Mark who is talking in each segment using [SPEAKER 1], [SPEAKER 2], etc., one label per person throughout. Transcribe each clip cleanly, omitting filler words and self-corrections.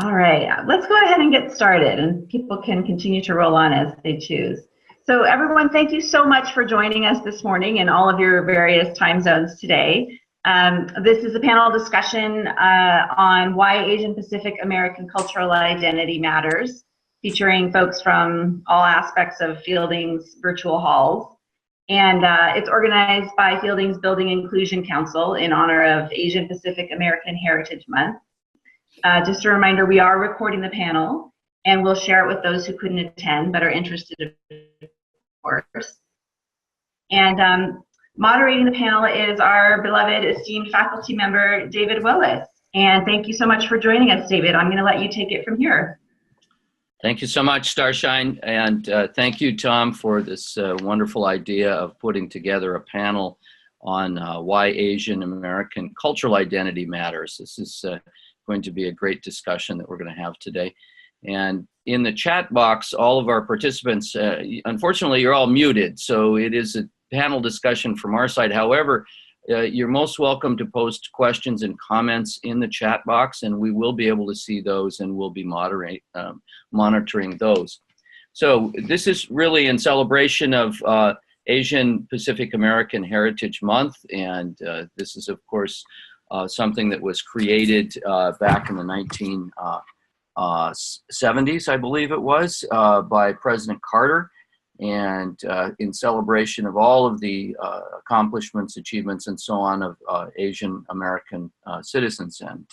[SPEAKER 1] All right, let's go ahead and get started, and people can continue to roll on as they choose. So everyone, thank you so much for joining us this morning in all of your various time zones today. This is a panel discussion on why Asian Pacific American cultural identity matters, featuring folks from all aspects of Fielding's virtual halls. And it's organized by Fielding's Building Inclusion Council in honor of Asian Pacific American Heritage Month. Just a reminder, we are recording the panel, and we'll share it with those who couldn't attend but are interested, of course. And moderating the panel is our beloved, esteemed faculty member, David Willis. And thank you so much for joining us, David. I'm going to let you take it from here.
[SPEAKER 2] Thank you so much, Starshine, and thank you, Tom, for this wonderful idea of putting together a panel on why Asian American cultural identity matters. This is going to be a great discussion that we're going to have today. And in the chat box, all of our participants, unfortunately, you're all muted, so it is a panel discussion from our side. However, you're most welcome to post questions and comments in the chat box, and we will be able to see those, and we'll be monitoring those. So this is really in celebration of Asian Pacific American Heritage Month, and this is, of course, something that was created back in the 1970s, I believe it was, by President Carter, and in celebration of all of the accomplishments, achievements, and so on of Asian American citizens and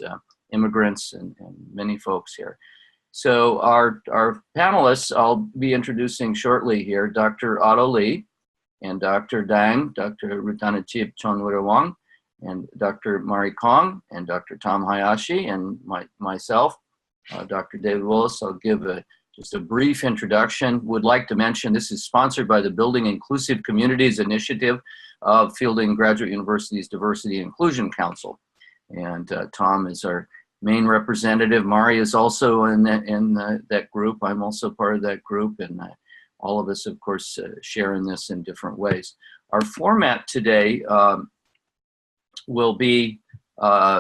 [SPEAKER 2] immigrants and many folks here. So our panelists, I'll be introducing shortly here, Dr. Otto Lee and Dr. Dang, Dr. Rutanachip Chonwirawang, and Dr. Mari Kong, and Dr. Tom Hayashi, and myself, Dr. David Willis. I'll give just a brief introduction. Would like to mention this is sponsored by the Building Inclusive Communities Initiative of Fielding Graduate University's Diversity and Inclusion Council. And Tom is our main representative. Mari is also in that group. I'm also part of that group, and all of us, of course, share in this in different ways. Our format today will be,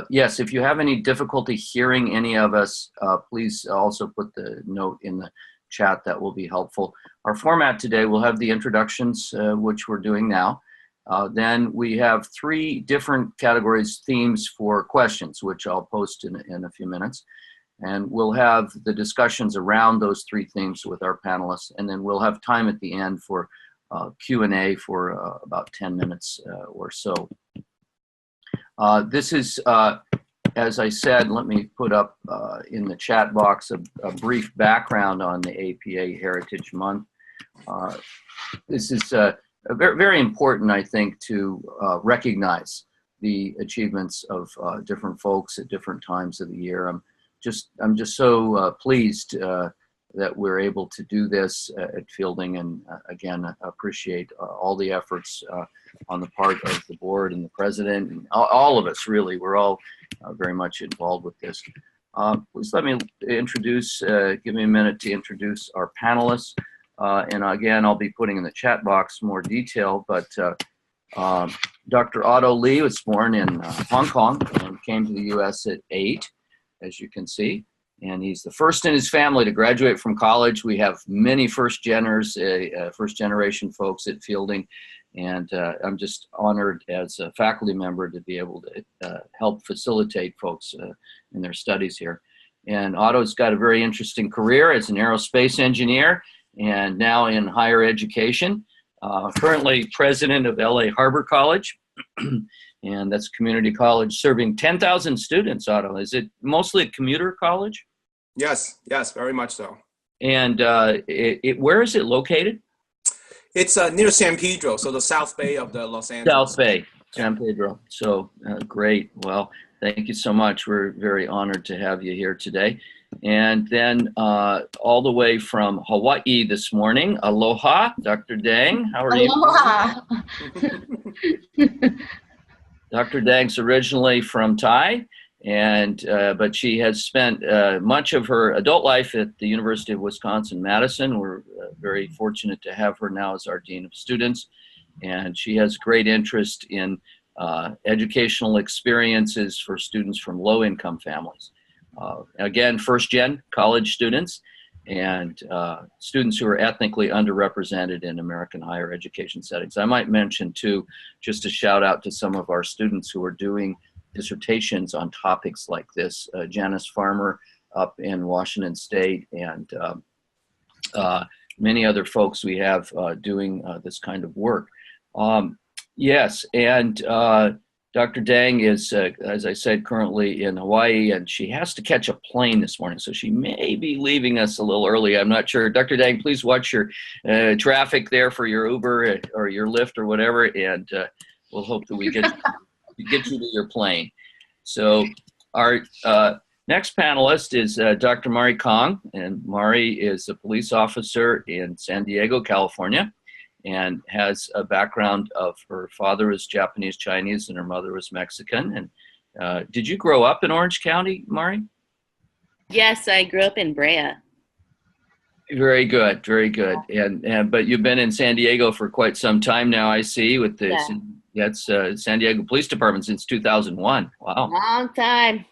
[SPEAKER 2] yes, if you have any difficulty hearing any of us, please also put the note in the chat. That will be helpful. Our format today will have the introductions, which we're doing now. Then we have 3 different categories, themes for questions, which I'll post in a few minutes. And we'll have the discussions around those 3 themes with our panelists. And then we'll have time at the end for Q&A for about 10 minutes or so. This is, as I said, let me put up in the chat box a brief background on the APA Heritage Month. This is very, very important, I think, to recognize the achievements of different folks at different times of the year. I'm just so pleased that we're able to do this at Fielding, and again, appreciate all the efforts on the part of the board and the president, and all of us, really. We're all very much involved with this. Please let me introduce, give me a minute to introduce our panelists. And again, I'll be putting in the chat box more detail, but Dr. Otto Lee was born in Hong Kong and came to the US at 8, as you can see. And he's the first in his family to graduate from college. We have many first-generation folks at Fielding, and I'm just honored as a faculty member to be able to help facilitate folks in their studies here. And Otto's got a very interesting career as an aerospace engineer and now in higher education. Currently president of LA Harbor College, and that's community college serving 10,000 students, Otto. Is it mostly a commuter college?
[SPEAKER 3] Yes, very much so.
[SPEAKER 2] And where is it located?
[SPEAKER 3] It's near San Pedro, so the South Bay of the Los Angeles.
[SPEAKER 2] South Bay, San Pedro. So great. Well, thank you so much. We're very honored to have you here today. And then all the way from Hawaii this morning, aloha, Dr. Dang. How are you?
[SPEAKER 4] Aloha.
[SPEAKER 2] Dr. Dang's originally from Thai, and but she has spent much of her adult life at the University of Wisconsin-Madison. We're very fortunate to have her now as our Dean of Students, and she has great interest in educational experiences for students from low-income families. again, first-gen college students and students who are ethnically underrepresented in American higher education settings. I might mention too, just a shout out to some of our students who are doing dissertations on topics like this. Janice Farmer up in Washington State, and many other folks we have doing this kind of work. Yes, and Dr. Dang is, as I said, currently in Hawaii, and she has to catch a plane this morning, so she may be leaving us a little early. I'm not sure. Dr. Dang, please watch your traffic there for your Uber or your Lyft or whatever, and we'll hope that we get you to your plane. So our next panelist is Dr. Mari Kahn, and Mari is a police officer in San Diego, California, and has a background of her father is Japanese Chinese and her mother was Mexican. And did you grow up in Orange County, Mari?
[SPEAKER 4] Yes, I grew up in Brea.
[SPEAKER 2] Very good, very good. And but you've been in San Diego for quite some time now, I see, with this. Yeah. That's San Diego Police Department since 2001. Wow.
[SPEAKER 4] Long time.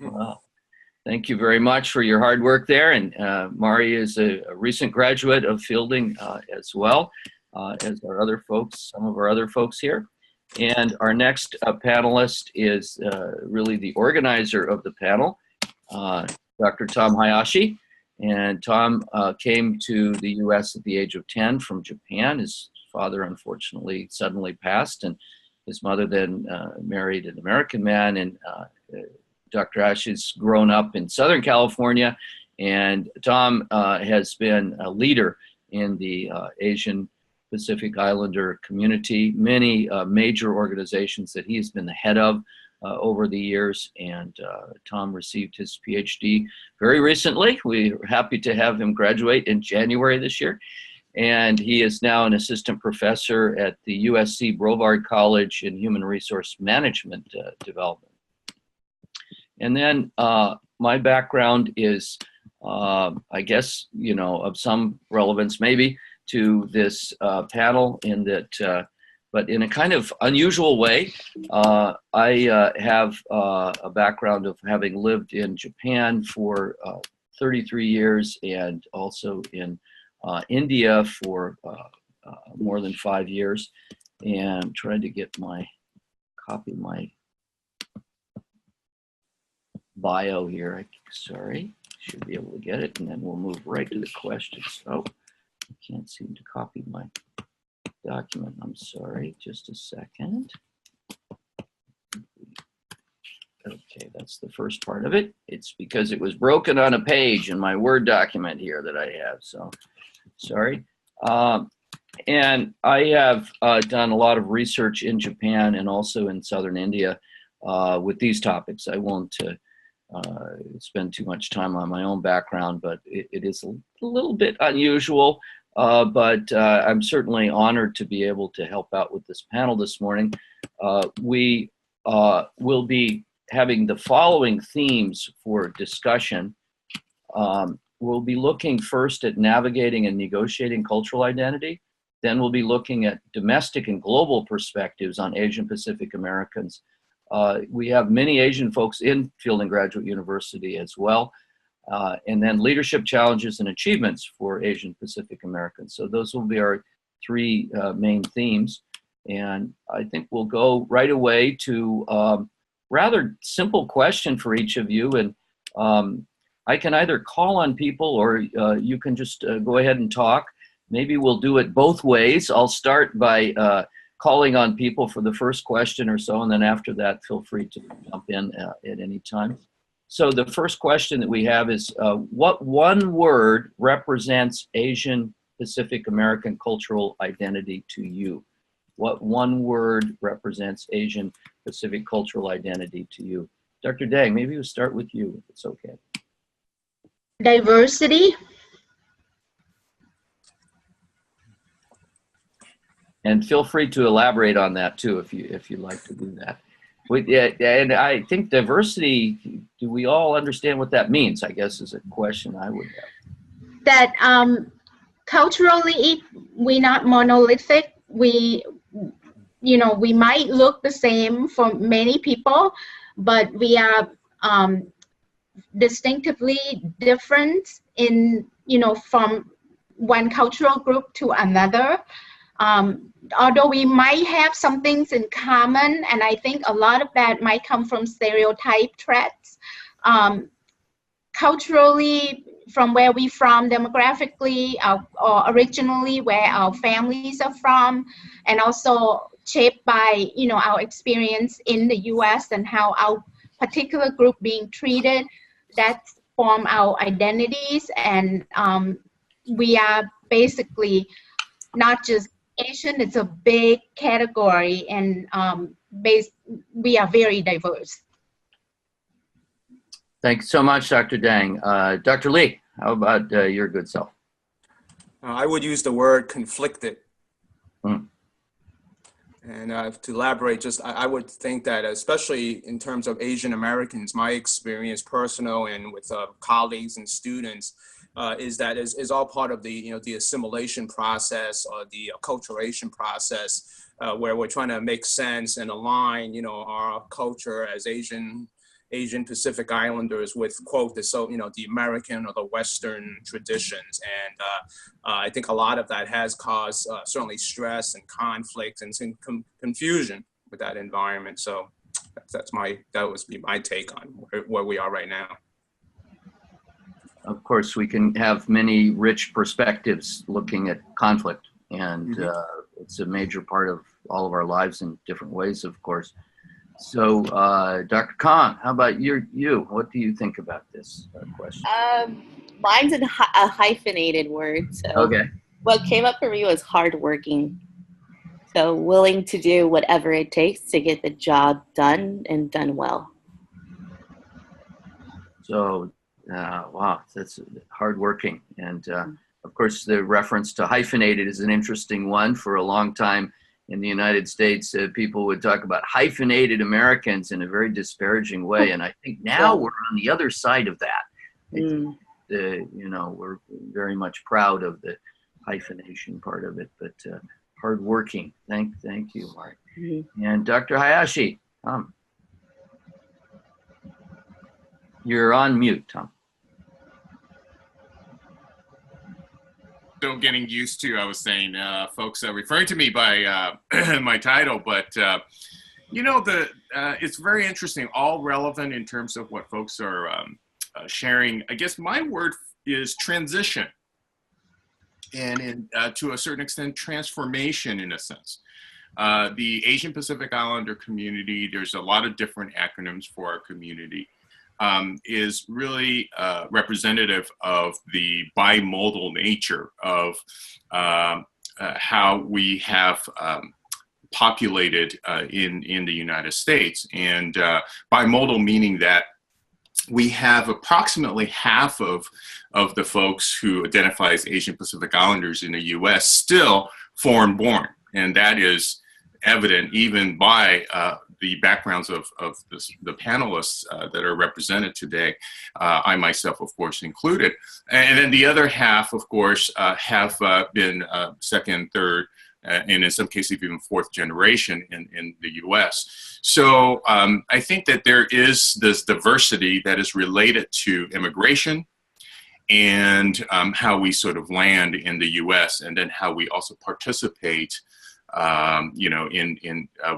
[SPEAKER 2] Wow. Thank you very much for your hard work there. And Mari is a recent graduate of Fielding as well. As our other folks, some of our other folks here. And our next panelist is really the organizer of the panel, Dr. Tom Hayashi. And Tom came to the US at the age of 10 from Japan. His father unfortunately suddenly passed, and his mother then married an American man. And Dr. Hayashi's grown up in Southern California, and Tom has been a leader in the Asian Pacific Islander community, many major organizations that he's been the head of over the years. And Tom received his PhD very recently. We're happy to have him graduate in January this year. And he is now an assistant professor at the USC Brevard College in Human Resource Management Development. And then my background is, I guess, you know, of some relevance maybe to this panel in that, but in a kind of unusual way. I have a background of having lived in Japan for 33 years and also in India for more than 5 years, and trying to get my copy my bio here. Sorry, should be able to get it, and then we'll move right to the questions. Oh. I can't seem to copy my document. I'm sorry, just a second. Okay, that's the first part of it. It's because it was broken on a page in my Word document here that I have, so sorry. And I have done a lot of research in Japan and also in Southern India with these topics. I won't spend too much time on my own background, but it is a little bit unusual. But I'm certainly honored to be able to help out with this panel this morning. We will be having the following themes for discussion. We'll be looking first at navigating and negotiating cultural identity. Then we'll be looking at domestic and global perspectives on Asian Pacific Americans. We have many Asian folks in Fielding Graduate University as well. And then leadership challenges and achievements for Asian Pacific Americans. So those will be our three main themes. And I think we'll go right away to rather simple question for each of you. And I can either call on people or you can just go ahead and talk. Maybe we'll do it both ways. I'll start by calling on people for the first question or so, and then after that, feel free to jump in at any time. So the first question that we have is, what one word represents Asian Pacific American cultural identity to you? What one word represents Asian Pacific cultural identity to you? Dr. Dang, maybe we'll start with you, if it's okay.
[SPEAKER 5] Diversity.
[SPEAKER 2] And feel free to elaborate on that too, if you'd like to do that. Yeah, and I think diversity, do we all understand what that means, I guess, is a question I would have.
[SPEAKER 5] That culturally, we're not monolithic. We might look the same for many people, but we are distinctively different in, from one cultural group to another. Although we might have some things in common, and I think a lot of that might come from stereotype threats. Culturally, from where we're from, demographically, or originally where our families are from, and also shaped by, our experience in the US and how our particular group being treated, that form our identities. And we are basically not just Asian, it's a big category, and we are very diverse.
[SPEAKER 2] Thanks so much, Dr. Dang. Dr. Lee, how about your good self?
[SPEAKER 3] I would use the word conflicted. And to elaborate, I would think that, especially in terms of Asian Americans, my experience, personal and with colleagues and students, is all part of the the assimilation process or the acculturation process, where we're trying to make sense and align our culture as Asian Pacific Islanders with, quote, the American or the Western traditions. And I think a lot of that has caused certainly stress and conflict and some confusion with that environment. So that would be my take on where we are right now.
[SPEAKER 2] Of course, we can have many rich perspectives looking at conflict, and it's a major part of all of our lives in different ways, of course. So, Dr. Kahn, how about you? What do you think about this question?
[SPEAKER 4] Mine's a hyphenated word. So
[SPEAKER 2] Okay.
[SPEAKER 4] what came up for me was hardworking. So willing to do whatever it takes to get the job done and done well.
[SPEAKER 2] So, wow, that's hardworking. And of course, the reference to hyphenated is an interesting one. For a long time in the United States, people would talk about hyphenated Americans in a very disparaging way. And I think now we're on the other side of that. We're very much proud of the hyphenation part of it, but hardworking. Thank you, Mark. And Dr. Hayashi, you're on mute, Tom.
[SPEAKER 6] Still getting used to, I was saying, folks referring to me by my title, but it's very interesting, all relevant in terms of what folks are sharing. I guess my word is transition, and to a certain extent, transformation in a sense. The Asian Pacific Islander community, there's a lot of different acronyms for our community. Is really representative of the bimodal nature of how we have populated in the United States. And bimodal meaning that we have approximately half of the folks who identify as Asian Pacific Islanders in the US still foreign born. And that is evident even by the backgrounds of the panelists that are represented today, I myself, of course, included. And then the other half, of course, have been second, third, and in some cases even fourth generation in the US. So I think that there is this diversity that is related to immigration and how we sort of land in the US, and then how we also participate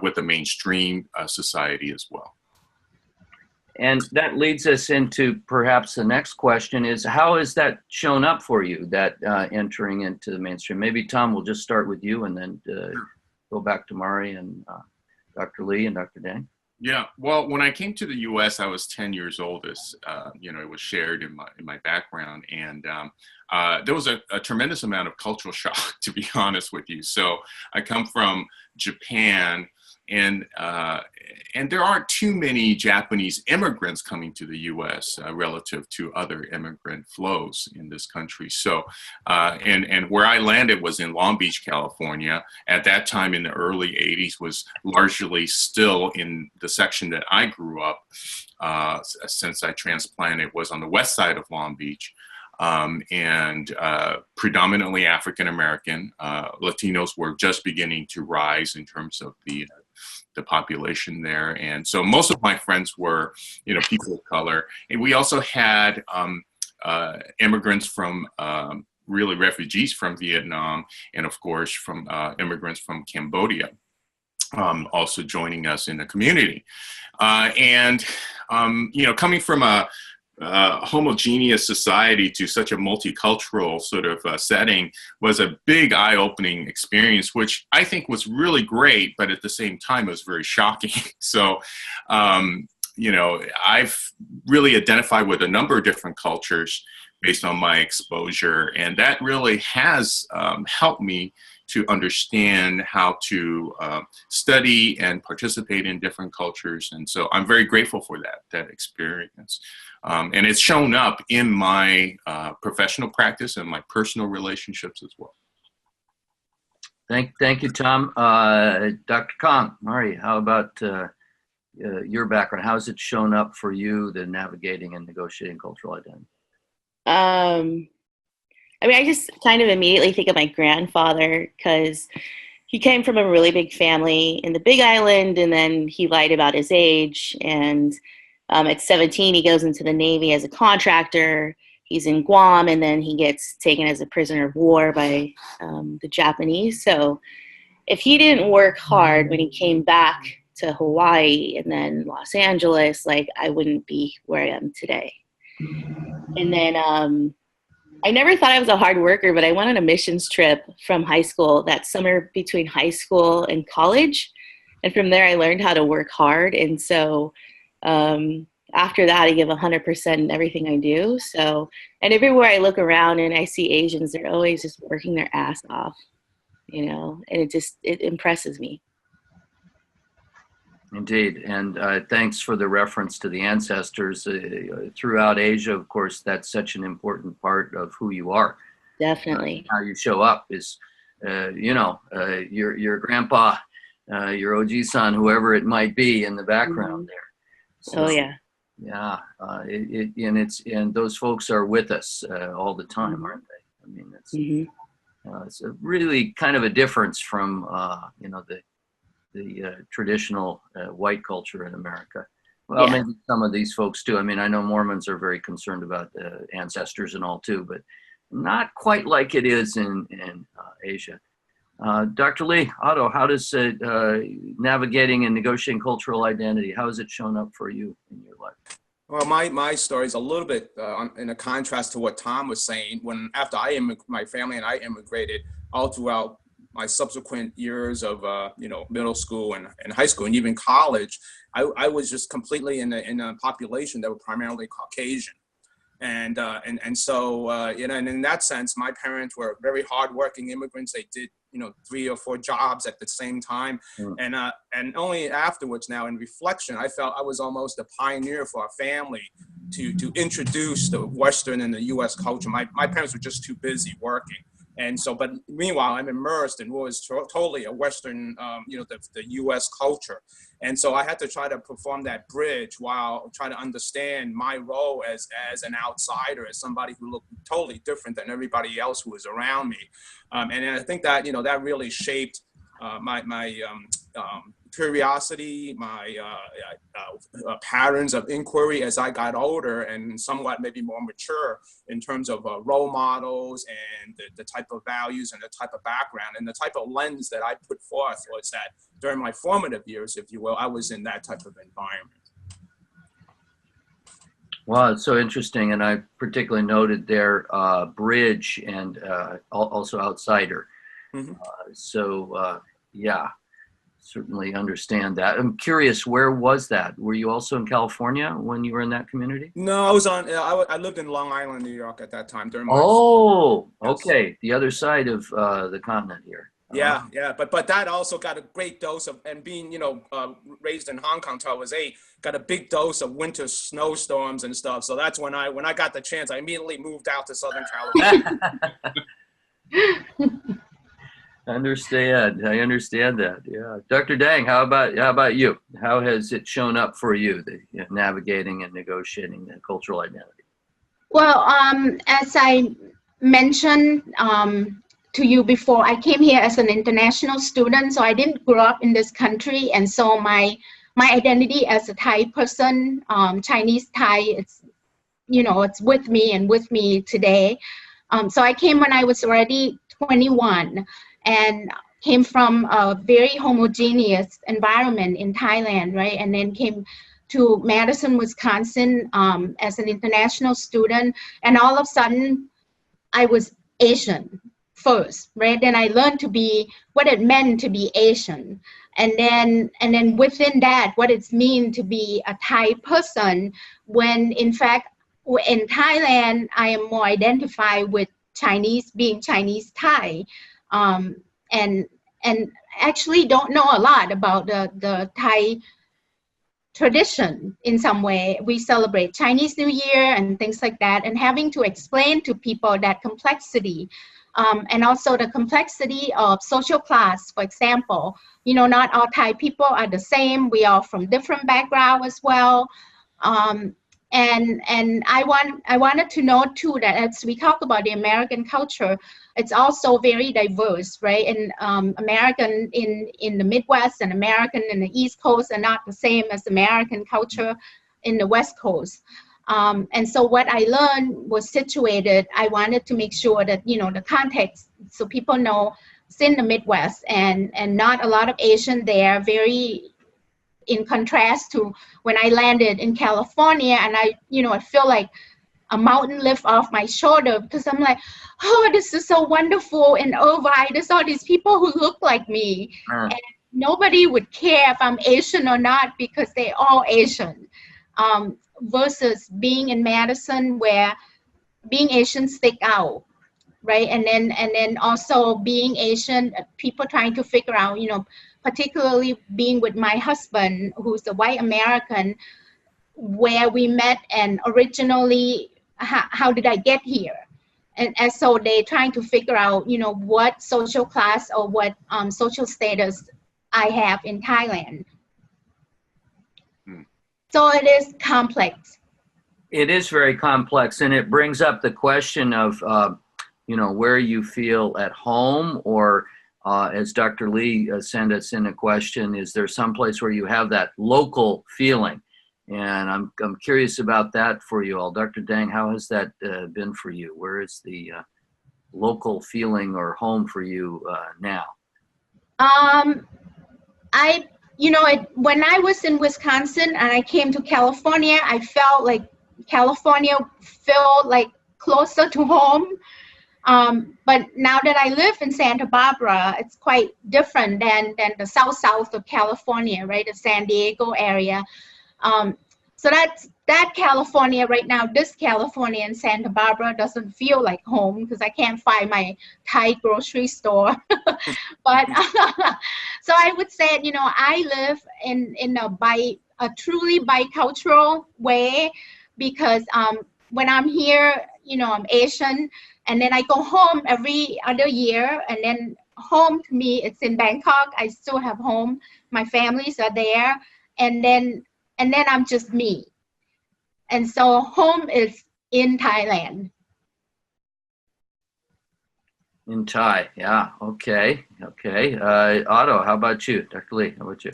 [SPEAKER 6] with the mainstream society as well.
[SPEAKER 2] And that leads us into perhaps the next question is, how has that shown up for you, that entering into the mainstream? Maybe Tom, we'll just start with you and then go back to Mari and Dr. Lee and Dr. Dang.
[SPEAKER 6] Yeah, well, when I came to the U.S., I was 10 years old, as it was shared in my background, and there was a tremendous amount of cultural shock, to be honest with you. So I come from Japan, and there aren't too many Japanese immigrants coming to the U.S. Relative to other immigrant flows in this country. So, and where I landed was in Long Beach, California. At that time, in the early 80s, was largely still in the section that I grew up. Since I transplanted, was on the west side of Long Beach. And predominantly African American. Latinos were just beginning to rise in terms of the the population there. And so most of my friends were, people of color. And we also had immigrants from, really refugees from Vietnam, and of course from immigrants from Cambodia, also joining us in the community. Coming from a homogeneous society to such a multicultural sort of setting was a big eye-opening experience, which I think was really great, but at the same time it was very shocking. So, I've really identified with a number of different cultures based on my exposure, and that really has helped me to understand how to study and participate in different cultures. And so I'm very grateful for that experience. And it's shown up in my professional practice and my personal relationships as well.
[SPEAKER 2] Thank you, Tom. Dr. Kahn, Mari, how about your background? How has it shown up for you, the navigating and negotiating cultural identity?
[SPEAKER 4] I just kind of immediately think of my grandfather, because he came from a really big family in the Big Island, and then he lied about his age. And at 17, he goes into the Navy as a contractor. He's in Guam, and then he gets taken as a prisoner of war by the Japanese. So if he didn't work hard when he came back to Hawaii and then Los Angeles, I wouldn't be where I am today. And then I never thought I was a hard worker, but I went on a missions trip from high school, that summer between high school and college. And from there, I learned how to work hard. And so after that, I give 100% in everything I do. So, and everywhere I look around and I see Asians, they're always just working their ass off, and it impresses me.
[SPEAKER 2] Indeed, and thanks for the reference to the ancestors. Throughout Asia, of course, that's such an important part of who you are.
[SPEAKER 4] Definitely.
[SPEAKER 2] How you show up is, your grandpa, your Oji-san, whoever it might be in the background there. So,
[SPEAKER 4] yeah.
[SPEAKER 2] Yeah, and those folks are with us all the time, aren't they? I mean, it's a really kind of a difference from, the traditional white culture in America. Well, yeah. Maybe some of these folks too. I mean, I know Mormons are very concerned about ancestors and all too, but not quite like it is in Asia. Dr. Lee, Otto, how does navigating and negotiating cultural identity, how has it shown up for you in your life?
[SPEAKER 3] Well, my story is a little bit in a contrast to what Tom was saying. After my family and I immigrated all throughout my subsequent years of middle school and high school and even college, I was just completely in a population that were primarily Caucasian, and so and in that sense, my parents were very hardworking immigrants. They did 3 or 4 jobs at the same time, and only afterwards, now in reflection, I felt I was almost a pioneer for our family to introduce the Western and the U.S. culture. My parents were just too busy working. And so, but meanwhile, I'm immersed in what was totally a Western, the U.S. culture. And so I had to try to perform that bridge while trying to understand my role as an outsider, as somebody who looked totally different than everybody else who was around me. And I think that, that really shaped my curiosity, my patterns of inquiry as I got older and somewhat maybe more mature in terms of role models and the type of values and the type of background and the type of lens that I put forth was that during my formative years, if you will, I was in that type of environment.
[SPEAKER 2] Well, it's so interesting, and I particularly noted there bridge and also outsider. Yeah. Certainly understand that. I'm curious, where was that? Were you also in California when you were in that community?
[SPEAKER 3] No, I was I lived in Long Island, New York at that time. During my
[SPEAKER 2] Okay. The other side of the continent here.
[SPEAKER 3] Yeah. But that also got a great dose of, and being, raised in Hong Kong till I was 8, got a big dose of winter snowstorms and stuff. So that's when I got the chance, I immediately moved out to Southern California.
[SPEAKER 2] I understand that. Yeah, Dr. Dang, how about you? How has it shown up for you, navigating and negotiating the cultural identity?
[SPEAKER 5] Well, as I mentioned, to you before, I came here as an international student, so I didn't grow up in this country, and so my identity as a Thai person, Chinese Thai, it's, you know, it's with me and with me today. So I came when I was already 21 and came from a very homogeneous environment in Thailand, right? And then came to Madison, Wisconsin as an international student. And all of a sudden, I was Asian first, right? Then I learned to be what it meant to be Asian. And then within that, what it means to be a Thai person, when in fact, in Thailand, I am more identified with Chinese, being Chinese Thai, and actually don't know a lot about the Thai tradition in some way. We celebrate Chinese New Year and things like that, and having to explain to people that complexity, and also the complexity of social class, for example. You know, not all Thai people are the same. We are from different backgrounds as well. And I wanted to know too that as we talk about the American culture, it's also very diverse, right? And American in the Midwest and American in the East Coast are not the same as American culture in the West Coast. And so what I learned was situated, I wanted to make sure that, you know, the context, so people know it's in the Midwest and not a lot of Asian there, very in contrast to when I landed in California, and I feel like a mountain lift off my shoulder, because I'm like, oh, this is so wonderful in Irvine. There's all these people who look like me. And nobody would care if I'm Asian or not because they're all Asian. Versus being in Madison, where being Asian stick out, right? And then also being Asian, people trying to figure out, you know, particularly being with my husband, who's a white American, where we met and originally, how did I get here? And so they trying to figure out, you know, what social class or what social status I have in Thailand. So it is complex.
[SPEAKER 2] It is very complex, and it brings up the question of, you know, where you feel at home, or as Dr. Lee sent us in a question, is there some place where you have that local feeling? And I'm curious about that for you all. Dr. Dang, how has that been for you? Where is the local feeling or home for you now? When I was in Wisconsin and I came to California, I felt like California felt like closer to home. But now that I live in Santa Barbara, it's quite different than the south of California, right? The San Diego area. So that California right now, this California in Santa Barbara doesn't feel like home because I can't find my Thai grocery store. But so I would say, you know, I live in a truly bicultural way, because when I'm here, you know, I'm Asian, and then I go home every other year, and then home to me, it's in Bangkok. I still have home. My families are there, and then I'm just me. And so home is in Thailand. In Thai, yeah, okay. Otto, how about you? Dr. Lee, how about you?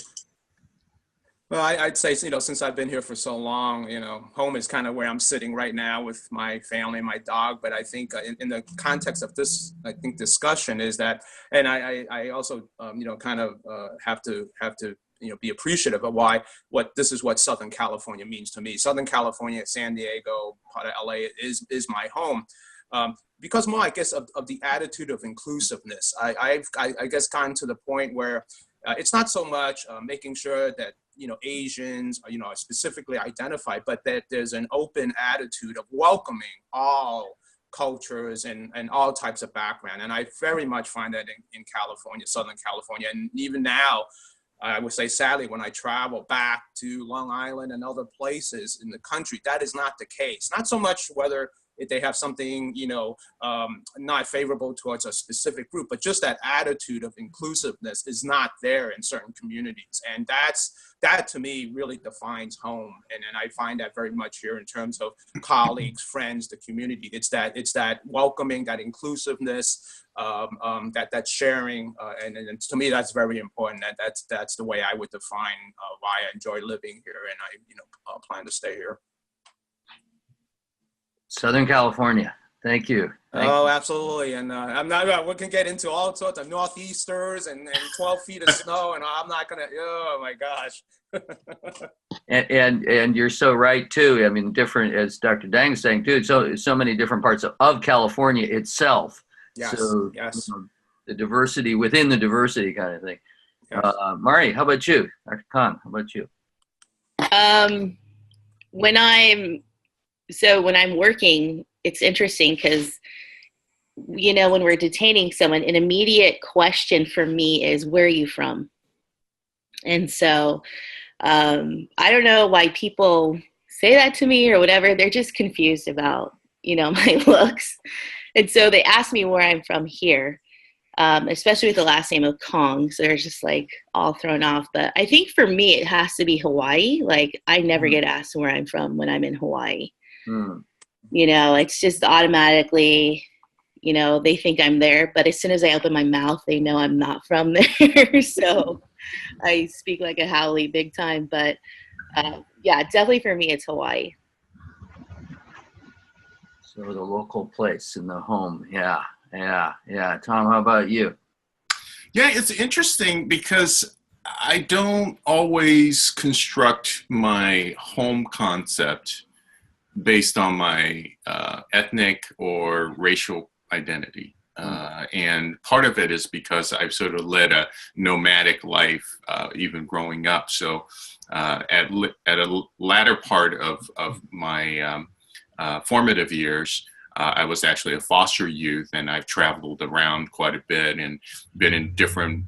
[SPEAKER 3] Well, I'd say, you know, since I've been here for so long, you know, home is kind of where I'm sitting right now with my family and my dog. But I think in the context of this, I think discussion is that, and I also, you know, kind of have to, you know, be appreciative of what Southern California means to me. Southern California, San Diego, part of LA is my home. Because more, I guess, of the attitude of inclusiveness. I guess gotten to the point where it's not so much making sure that, you know, Asians, you know, are specifically identified, but that there's an open attitude of welcoming all cultures and all types of background. And I very much find that in California, Southern California. And even now, I would say, sadly, when I travel back to Long Island and other places in the country, that is not the case. Not so much whether if they have something, you know, not favorable towards a specific group, but just that attitude of inclusiveness is not there in certain communities. And that to me really defines home. And I find that very much here in terms of colleagues, friends, the community. It's that welcoming, that inclusiveness, that sharing, and to me that's very important. That's the way I would define why I enjoy living here, and I plan to stay here.
[SPEAKER 2] Southern California. Thank you. Thank you.
[SPEAKER 3] Absolutely. And we can get into all sorts of northeasters and 12 feet of snow, and I'm not gonna. Oh my gosh.
[SPEAKER 2] and you're so right too. I mean, different, as Dr. Dang is saying too. So many different parts of California itself.
[SPEAKER 3] Yes.
[SPEAKER 2] So
[SPEAKER 3] yes.
[SPEAKER 2] The diversity within the diversity kind of thing.
[SPEAKER 3] Yes.
[SPEAKER 2] Mari, how about you? Dr. Kahn, how about you?
[SPEAKER 4] When I'm working, it's interesting because, you know, when we're detaining someone, an immediate question for me is, where are you from? And so I don't know why people say that to me or whatever. They're just confused about, you know, my looks. And so they ask me where I'm from here, especially with the last name of Kong. So they're just like all thrown off. But I think for me, it has to be Hawaii. Like, I never get asked where I'm from when I'm in Hawaii. You know, it's just automatically, you know, they think I'm there. But as soon as I open my mouth, they know I'm not from there. So I speak like a haole big time. But yeah, definitely for me, it's Hawaii.
[SPEAKER 2] So the local place in the home. Yeah. Tom, how about you?
[SPEAKER 6] Yeah, it's interesting because I don't always construct my home concept based on my ethnic or racial identity. And part of it is because I've sort of led a nomadic life, even growing up. So at a latter part of my formative years, I was actually a foster youth, and I've traveled around quite a bit and been in different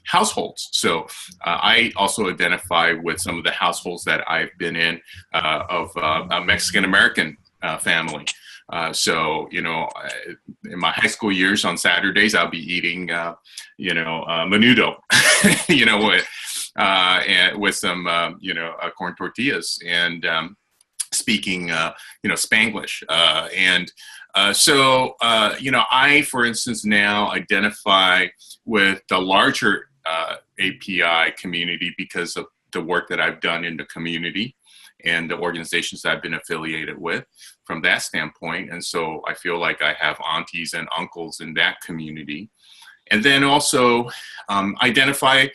[SPEAKER 6] households. So I also identify with some of the households that I've been in of a Mexican-American family. So, you know, in my high school years on Saturdays, I'll be eating, menudo, you know, with some, corn tortillas and speaking, Spanglish. So, I, for instance, now identify with the larger API community because of the work that I've done in the community and the organizations I've been affiliated with from that standpoint. And so I feel like I have aunties and uncles in that community. And then also identify,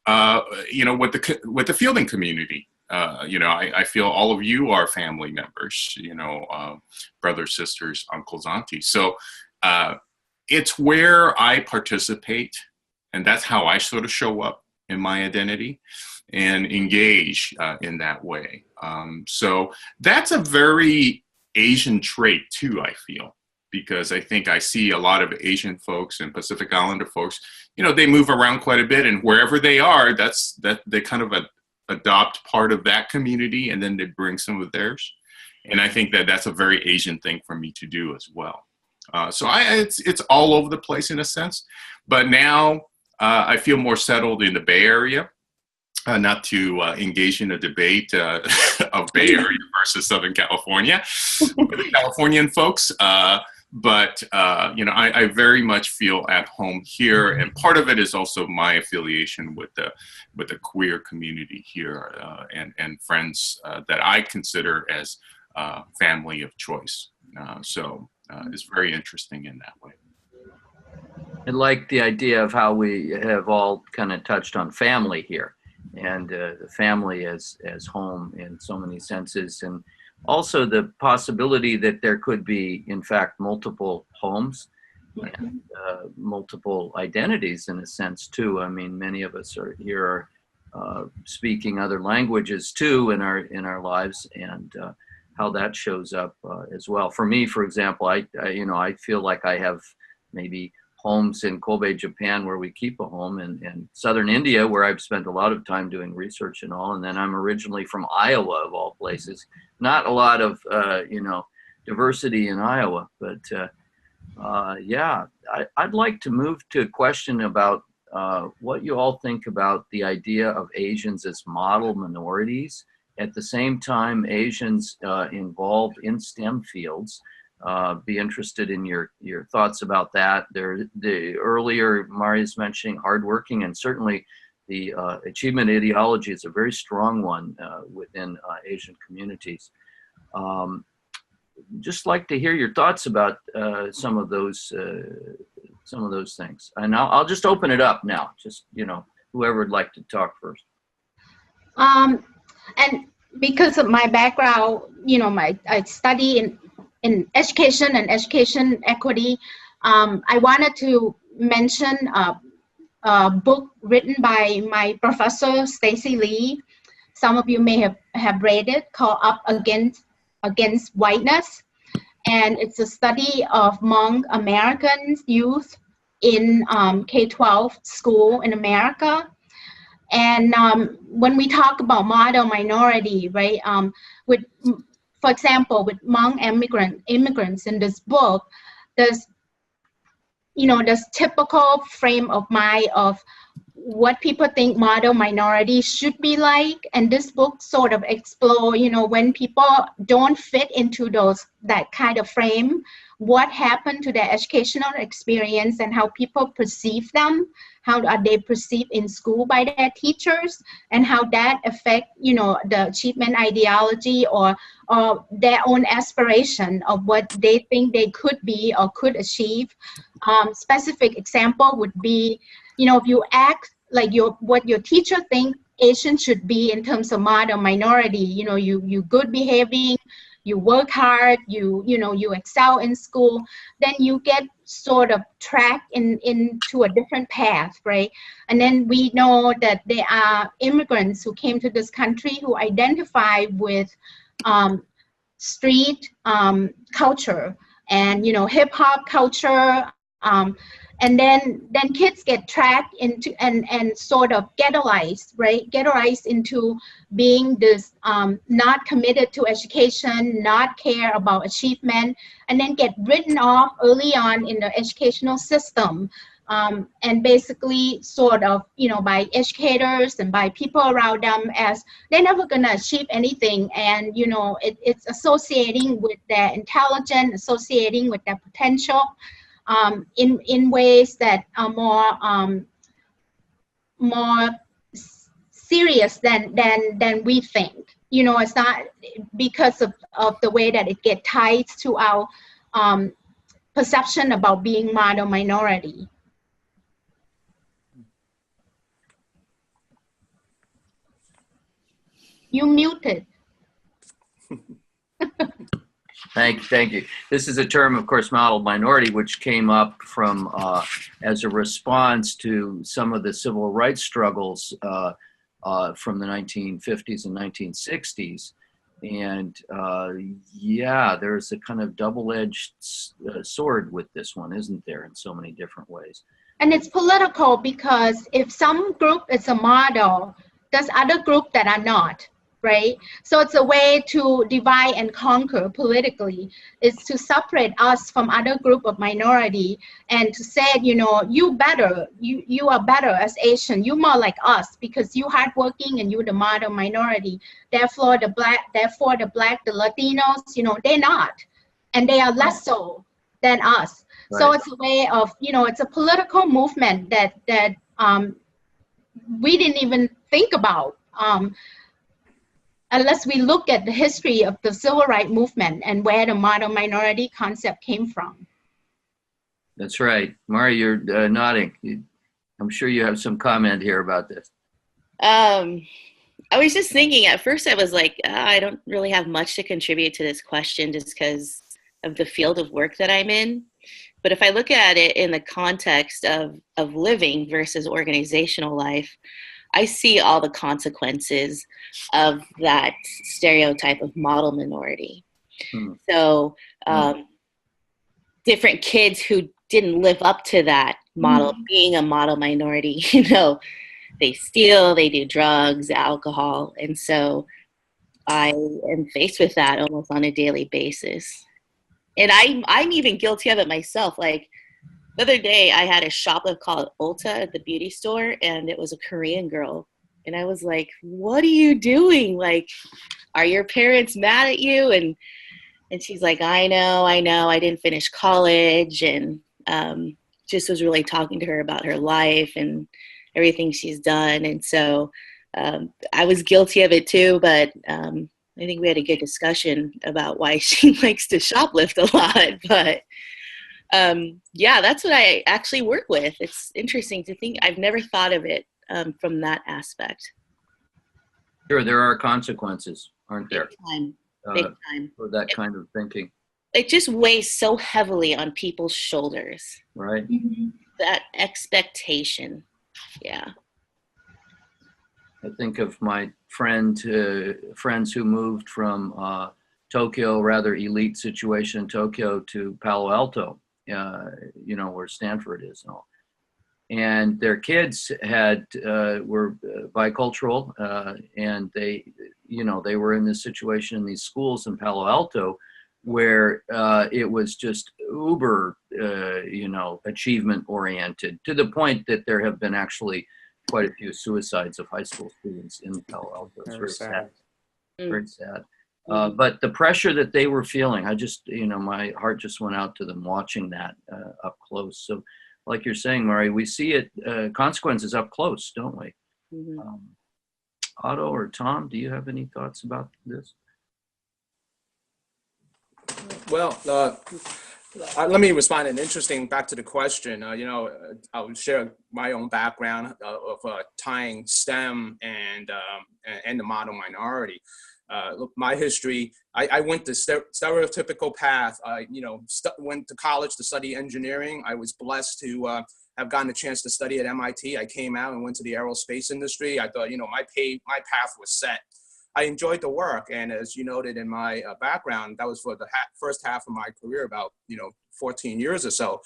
[SPEAKER 6] with the fielding community. I feel all of you are family members, brothers, sisters, uncles, aunties. So it's where I participate, and that's how I sort of show up in my identity and engage in that way. So that's a very Asian trait too, I feel, because I think I see a lot of Asian folks and Pacific Islander folks, they move around quite a bit, and wherever they are, that they kind of adopt part of that community, and then they bring some of theirs. And I think that that's a very Asian thing for me to do as well. So it's all over the place in a sense, but now I feel more settled in the Bay Area. Not to engage in a debate of Bay Area versus Southern California with the Californian folks. But I very much feel at home here, and part of it is also my affiliation with the queer community here, and friends that I consider as family of choice. So it's very interesting in that way.
[SPEAKER 2] I like the idea of how we have all kind of touched on family here, and the family as home in so many senses, and also the possibility that there could be, in fact, multiple homes and multiple identities in a sense too. I mean, many of us are here speaking other languages too in our lives, and how that shows up as well. For me, for example, I feel like I have maybe homes in Kobe, Japan, where we keep a home, and southern India, where I've spent a lot of time doing research and all. And then I'm originally from Iowa, of all places. Not a lot of, diversity in Iowa. But yeah, I'd like to move to a question about what you all think about the idea of Asians as model minorities. At the same time, Asians involved in STEM fields. Be interested in your thoughts about that. The earlier Maria's mentioning hardworking, and certainly the achievement ideology is a very strong one within Asian communities. Just like to hear your thoughts about some of those things. And I'll just open it up now. Just, you know, whoever would like to talk first.
[SPEAKER 5] And because of my background, you know, I study in education and education equity. I wanted to mention a book written by my professor Stacy Lee. Some of you may have read it, called Up Against Whiteness. And it's a study of Hmong American youth in K-12 school in America. And when we talk about model minority, right, for example, with Hmong immigrants in this book, there's typical frame of mind of what people think model minority should be like. And this book sort of explore, you know, when people don't fit into that kind of frame, what happened to their educational experience and how people perceive them, how are they perceived in school by their teachers, and how that affect, you know, the achievement ideology or their own aspiration of what they think they could be or could achieve. Specific example would be, you know, if you act like what your teacher think Asian should be in terms of model minority, you know, you good behaving, you work hard, you excel in school, then you get sort of tracked into a different path, right? And then we know that there are immigrants who came to this country who identify with street culture and, you know, hip hop culture, and then kids get tracked into and sort of ghettoized, right? Ghettoized into being this not committed to education, not care about achievement, and then get written off early on in the educational system. And basically sort of, you know, by educators and by people around them as they're never gonna achieve anything. And, you know, it's associating with their intelligence, associating with their potential. In ways that are more serious than we think. You know, it's not because of the way that it gets tied to our perception about being model minority. You muted.
[SPEAKER 2] Thank you. This is a term, of course, model minority, which came up from as a response to some of the civil rights struggles from the 1950s and 1960s. And yeah, there's a kind of double-edged sword with this one, isn't there, in so many different ways?
[SPEAKER 5] And it's political because if some group is a model, there's other group that are not. Right? So it's a way to divide and conquer politically, is to separate us from other group of minority and to say, you know, you are better as Asian, you more like us because you hardworking and you the model minority. Therefore the black, the Latinos, you know, they're not. And they are less so than us. Right. So it's a way of, you know, it's a political movement that we didn't even think about. Unless we look at the history of the civil rights movement and where the model minority concept came from.
[SPEAKER 2] That's right. Mari, you're nodding. I'm sure you have some comment here about this.
[SPEAKER 4] I was just thinking, at first I was like, I don't really have much to contribute to this question just because of the field of work that I'm in. But if I look at it in the context of living versus organizational life, I see all the consequences of that stereotype of model minority. So different kids who didn't live up to that model, being a model minority, you know, they steal, they do drugs, alcohol. And so I am faced with that almost on a daily basis. And I'm even guilty of it myself. Like the other day I had a shoplift called Ulta at the beauty store, and it was a Korean girl. And I was like, what are you doing? Like, are your parents mad at you? And she's like, I know, I didn't finish college. And just was really talking to her about her life and everything she's done. And so I was guilty of it too, but I think we had a good discussion about why she likes to shoplift a lot. But yeah, that's what I actually work with. It's interesting to think. I've never thought of it from that aspect.
[SPEAKER 2] Sure, there are consequences, aren't there?
[SPEAKER 4] Big time.
[SPEAKER 2] For that kind of thinking.
[SPEAKER 4] It just weighs so heavily on people's shoulders.
[SPEAKER 2] Right.
[SPEAKER 5] Mm-hmm.
[SPEAKER 4] That expectation. Yeah.
[SPEAKER 2] I think of my friends who moved from Tokyo, rather elite situation in Tokyo, to Palo Alto, you know, where Stanford is and all. And their kids were bicultural, and they, you know, they were in this situation in these schools in Palo Alto where it was just uber, you know, achievement oriented, to the point that there have been actually quite a few suicides of high school students in Palo Alto. It's very sad. Very sad. But the pressure that they were feeling, I just, you know, my heart just went out to them watching that up close. So, like you're saying, Mari, we see it, consequences up close, don't we?
[SPEAKER 4] Mm-hmm.
[SPEAKER 2] Otto or Tom, do you have any thoughts about this?
[SPEAKER 3] Well, let me respond. And interesting, back to the question, you know, I'll share my own background of tying STEM and the model minority. Look, my history, I went the stereotypical path. You know, went to college to study engineering. I was blessed to have gotten a chance to study at MIT. I came out and went to the aerospace industry. I thought, you know, my path was set. I enjoyed the work, and as you noted in my background, that was for the first half of my career, about 14 years or so,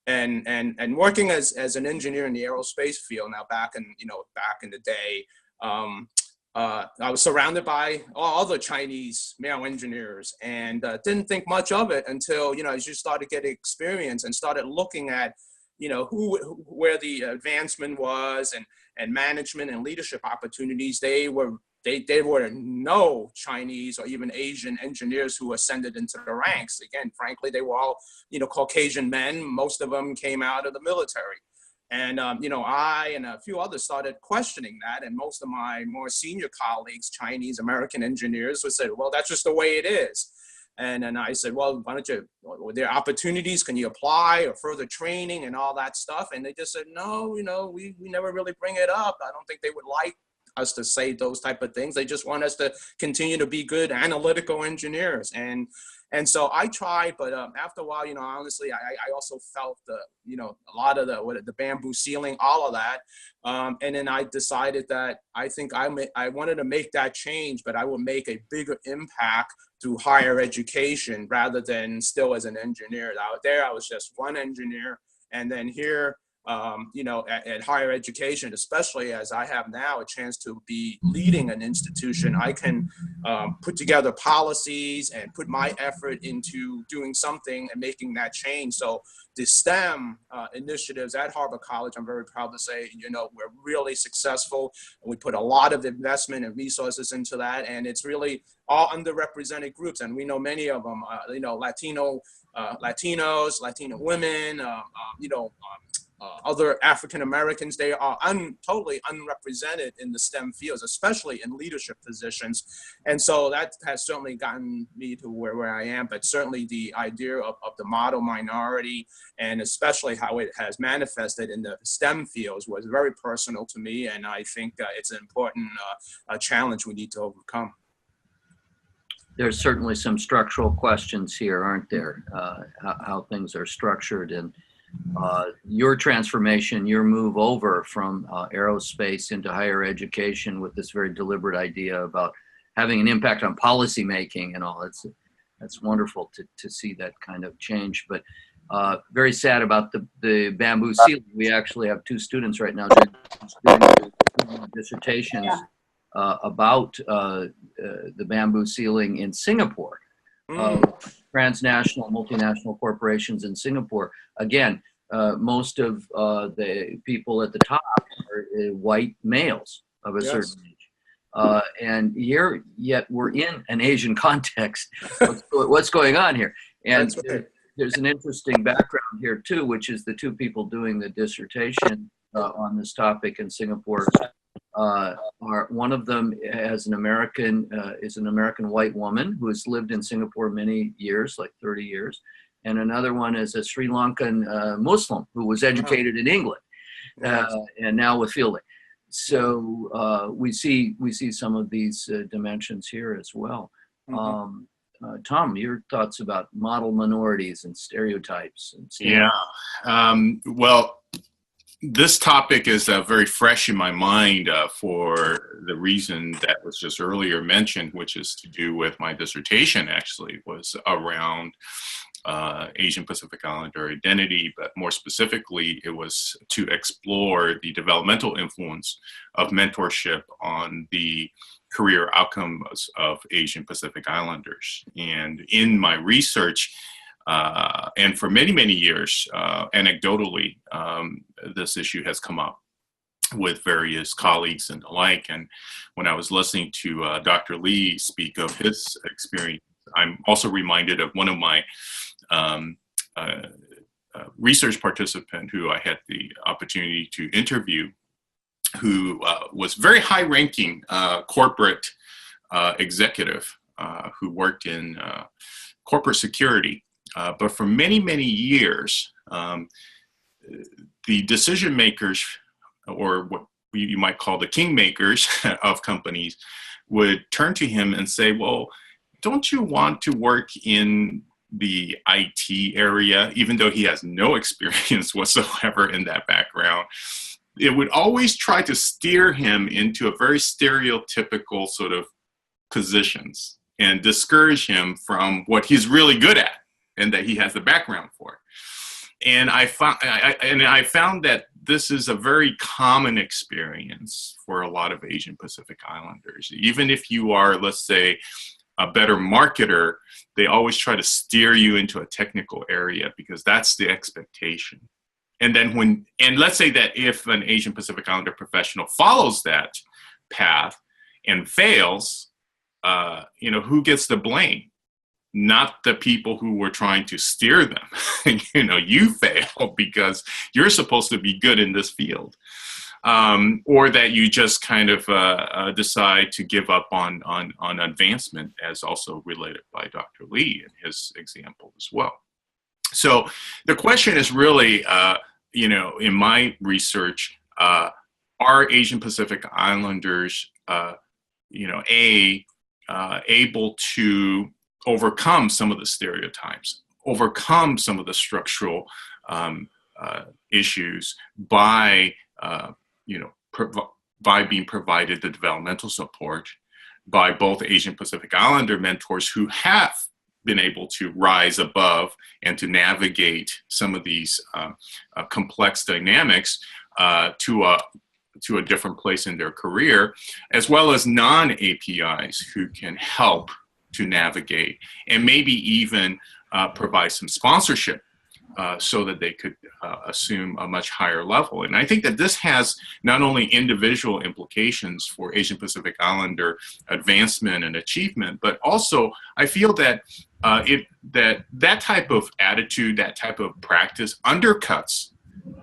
[SPEAKER 3] and working as an engineer in the aerospace field. Now, back in the day, I was surrounded by all other Chinese male engineers, and didn't think much of it until as you started getting experience and started looking at where the advancement was and management and leadership opportunities. There were no Chinese or even Asian engineers who ascended into the ranks. Again, frankly, they were all, Caucasian men. Most of them came out of the military. And, I and a few others started questioning that. And most of my more senior colleagues, Chinese American engineers, would say, well, that's just the way it is. And then I said, well, why don't you, were there opportunities? Can you apply or further training and all that stuff? And they just said, no, we never really bring it up. I don't think they would like us to say those type of things. They just want us to continue to be good analytical engineers. And so I tried, but after a while, honestly, I also felt a lot of the bamboo ceiling, all of that. And then I decided that I think I wanted to make that change, but I would make a bigger impact through higher education rather than still as an engineer. Out there, I was just one engineer. And then here, at higher education, especially as I have now a chance to be leading an institution, I can put together policies and put my effort into doing something and making that change. So the STEM initiatives at Harvard College, I'm very proud to say, we're really successful. We put a lot of investment and resources into that, and it's really all underrepresented groups. And we know many of them, Latinos, Latino women, other African Americans. They are totally unrepresented in the STEM fields, especially in leadership positions. And so that has certainly gotten me to where I am. But certainly the idea of the model minority, and especially how it has manifested in the STEM fields, was very personal to me. And I think it's an important challenge we need to overcome.
[SPEAKER 2] There's certainly some structural questions here, aren't there? How things are structured, and your transformation, your move over from aerospace into higher education with this very deliberate idea about having an impact on policy making and all. That's wonderful to see that kind of change. But very sad about the bamboo ceiling. We actually have 2 students right now doing dissertations about the bamboo ceiling in Singapore. transnational, multinational corporations in Singapore. Again, most of the people at the top are white males of a certain age. And here, yet we're in an Asian context. What's going on here? And there's an interesting background here too, which is the two people doing the dissertation on this topic in Singapore. One of them is an American white woman who has lived in Singapore many years, like 30 years. And another one is a Sri Lankan Muslim who was educated in England and now with Fielding. So we see some of these dimensions here as well. Tom, your thoughts about model minorities and stereotypes? And
[SPEAKER 6] well, this topic is very fresh in my mind for the reason that was just earlier mentioned, which is to do with my dissertation. Actually, was around Asian Pacific Islander identity, but more specifically, it was to explore the developmental influence of mentorship on the career outcomes of Asian Pacific Islanders. And in my research, and for many, many years, anecdotally, this issue has come up with various colleagues and the like. And when I was listening to Dr. Lee speak of his experience, I'm also reminded of one of my research participant who I had the opportunity to interview, who was very high-ranking corporate executive who worked in corporate security. But for many, many years, the decision makers, or what you might call the kingmakers of companies, would turn to him and say, well, don't you want to work in the IT area, even though he has no experience whatsoever in that background? It would always try to steer him into a very stereotypical sort of positions and discourage him from what he's really good at and that he has the background for. And I found that this is a very common experience for a lot of Asian Pacific Islanders. Even if you are, let's say, a better marketer, they always try to steer you into a technical area because that's the expectation. And then and let's say that if an Asian Pacific Islander professional follows that path and fails, who gets the blame? Not the people who were trying to steer them. You fail because you're supposed to be good in this field. Or that you just kind of decide to give up on advancement, as also related by Dr. Lee in his example as well. So the question is really, in my research, are Asian Pacific Islanders, able to overcome some of the stereotypes, overcome some of the structural issues by being provided the developmental support by both Asian Pacific Islander mentors who have been able to rise above and to navigate some of these complex dynamics to a different place in their career, as well as non-APIs who can help to navigate and maybe even provide some sponsorship so that they could assume a much higher level. And I think that this has not only individual implications for Asian Pacific Islander advancement and achievement, but also I feel that that type of attitude, that type of practice undercuts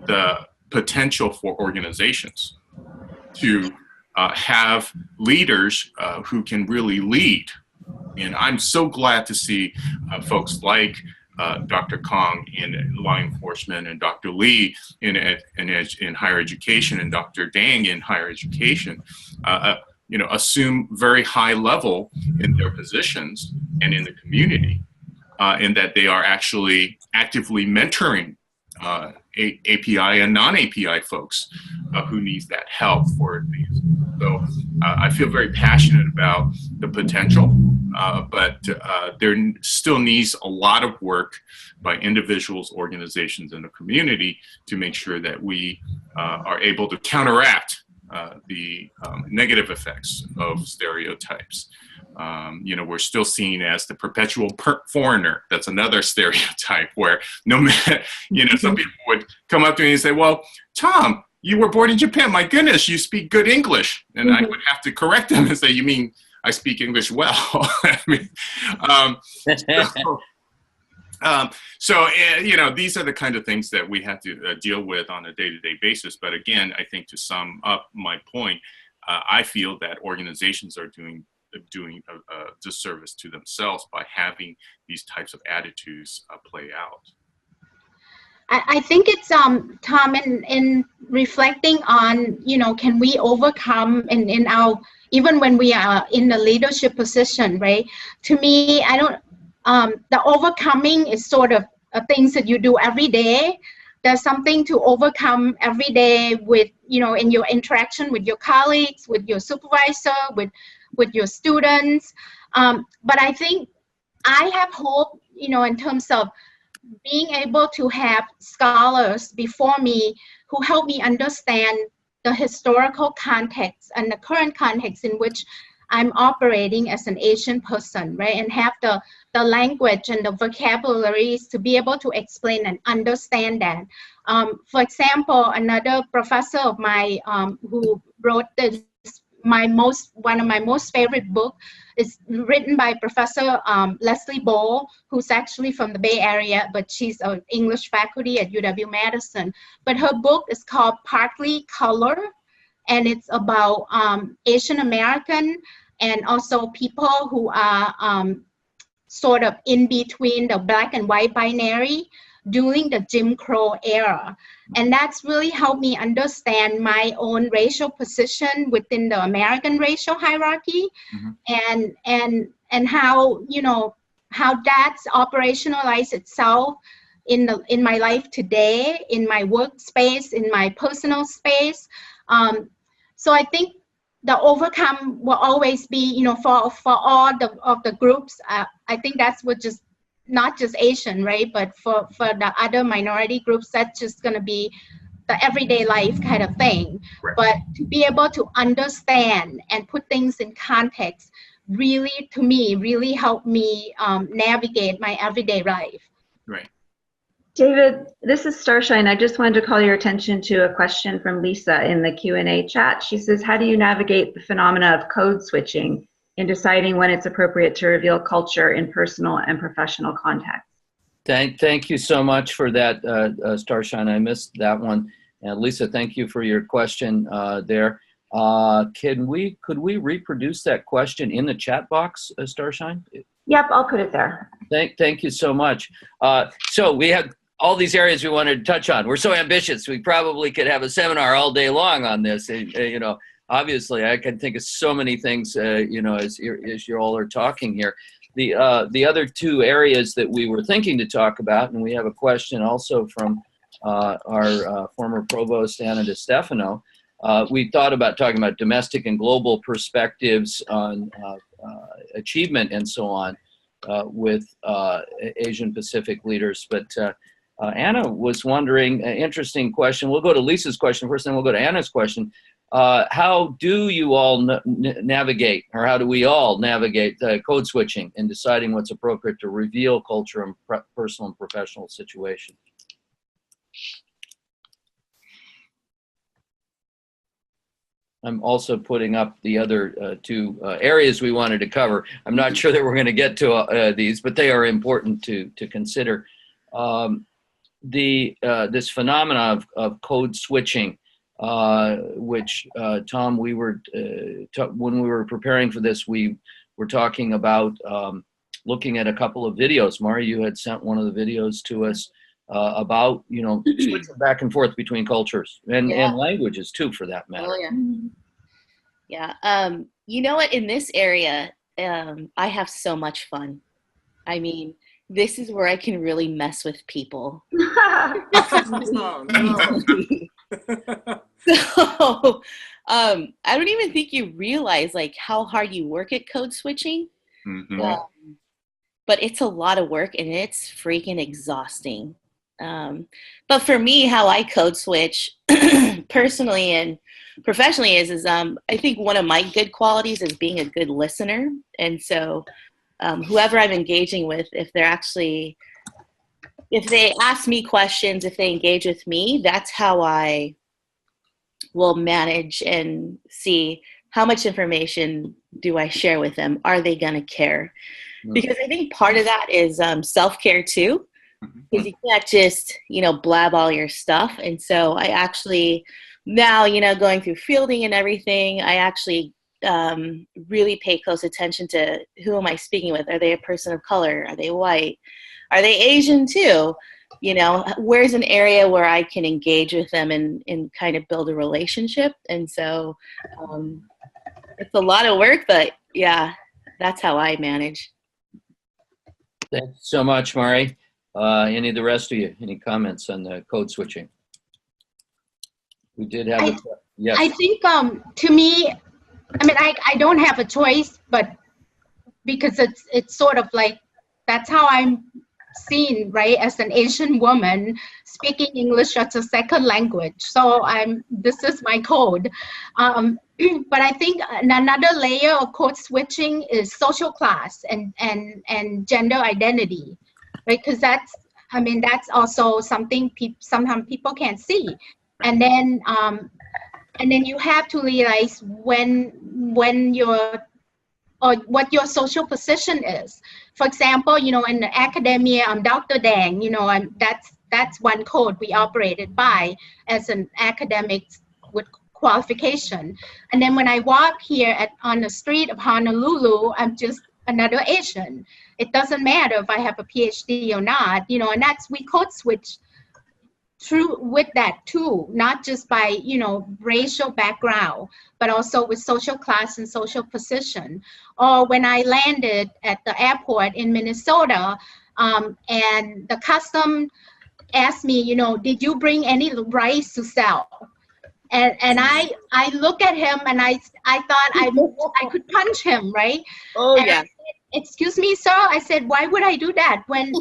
[SPEAKER 6] the potential for organizations to have leaders who can really lead. And I'm so glad to see folks like Dr. Kahn in law enforcement, and Dr. Lee in higher education, and Dr. Dang in higher education, assume very high level in their positions and in the community, in that they are actually actively mentoring API and non-API folks who needs that help for these. So I feel very passionate about the potential, but there still needs a lot of work by individuals, organizations, and the community to make sure that we are able to counteract the negative effects of stereotypes We're still seen as the perpetual foreigner. That's another stereotype where no matter, some people would come up to me and say, well, Tom, you were born in Japan. My goodness, you speak good English. And I would have to correct them and say, you mean I speak English well? These are the kind of things that we have to deal with on a day-to-day basis. But again, I think to sum up my point, I feel that organizations are doing a disservice to themselves by having these types of attitudes play out.
[SPEAKER 5] I think it's Tom, in reflecting on, can we overcome in our, even when we are in the leadership position, right? To me, I don't, the overcoming is sort of things that you do every day. There's something to overcome every day with, in your interaction with your colleagues, with your supervisor, with your students. But I think I have hope, in terms of being able to have scholars before me who help me understand the historical context and the current context in which I'm operating as an Asian person, right? And have the language and the vocabularies to be able to explain and understand that. For example, another professor of mine who wrote one of my most favorite book is written by Professor Leslie Bowles, who's actually from the Bay Area, but she's an English faculty at UW-Madison. But her book is called Partly Color, and it's about Asian American and also people who are sort of in between the black and white binary during the Jim Crow era. And that's really helped me understand my own racial position within the American racial hierarchy, and how, how that's operationalized itself in my life today, in my workspace, in my personal space. So I think the overcome will always be, for all the groups. I think that's what just, not just Asian, right? But for the other minority groups, that's just going to be the everyday life kind of thing. Right. But to be able to understand and put things in context really, to me, really helped me navigate my everyday life.
[SPEAKER 6] Right.
[SPEAKER 1] David, this is Starshine. I just wanted to call your attention to a question from Lisa in the Q&A chat. She says, how do you navigate the phenomena of code switching in deciding when it's appropriate to reveal culture in personal and professional contexts?
[SPEAKER 2] Thank you so much for that, Starshine. I missed that one. And Lisa, thank you for your question there. Could we reproduce that question in the chat box, Starshine?
[SPEAKER 1] Yep, I'll put it there.
[SPEAKER 2] Thank you so much. So we have all these areas we wanted to touch on. We're so ambitious. We probably could have a seminar all day long on this. Obviously, I can think of so many things, as you all are talking here. The other two areas that we were thinking to talk about, and we have a question also from our former provost, Anna DeStefano. We thought about talking about domestic and global perspectives on achievement and so on with Asian Pacific leaders. But Anna was wondering, an interesting question. We'll go to Lisa's question first, then we'll go to Anna's question. How do you all navigate, or how do we all navigate code switching and deciding what's appropriate to reveal culture in personal and professional situations? I'm also putting up the other two areas we wanted to cover. I'm not sure that we're going to get to these, but they are important to consider. This phenomena of code switching, which Tom, we were when we were preparing for this, we were talking about looking at a couple of videos. Mari, you had sent one of the videos to us about switching back and forth between cultures and languages too, for that matter.
[SPEAKER 4] Oh, yeah. You know what? In this area, I have so much fun. I mean, this is where I can really mess with people.
[SPEAKER 3] No.
[SPEAKER 4] So, I don't even think you realize like how hard you work at code switching. Mm-hmm. But it's a lot of work and it's freaking exhausting. But for me, how I code switch personally and professionally is I think one of my good qualities is being a good listener. And so whoever I'm engaging with, if they ask me questions, if they engage with me, that's how I will manage and see how much information do I share with them. Are they going to care? Because I think part of that is self-care too, because you can't just, blab all your stuff. And so I actually now, going through fielding and everything, I actually really pay close attention to who am I speaking with? Are they a person of color? Are they white? Are they Asian too? Where's an area where I can engage with them and kind of build a relationship? And so it's a lot of work, but yeah, that's how I manage.
[SPEAKER 2] Thanks so much, Mari. Any of the rest of you, any comments on the code switching? We did have yes.
[SPEAKER 5] I think to me, I don't have a choice, but because it's sort of like, that's how I'm seen, right, as an Asian woman speaking English as a second language. So this is my code. But I think another layer of code switching is social class and gender identity, right? Because that's also something sometimes people can't see. And then you have to realize when what your social position is. For example, in academia, I'm Dr. Dang, that's one code we operated by as an academic with qualification. And then when I walk here on the street of Honolulu, I'm just another Asian. It doesn't matter if I have a PhD or not, and we code switch through with that too, not just by, racial background, but also with social class and social position. Or when I landed at the airport in Minnesota, and the custom asked me, did you bring any rice to sell? And I look at him and I thought I could punch him, right?
[SPEAKER 4] Oh,
[SPEAKER 5] and
[SPEAKER 4] yeah.
[SPEAKER 5] Excuse me, sir. I said, why would I do that when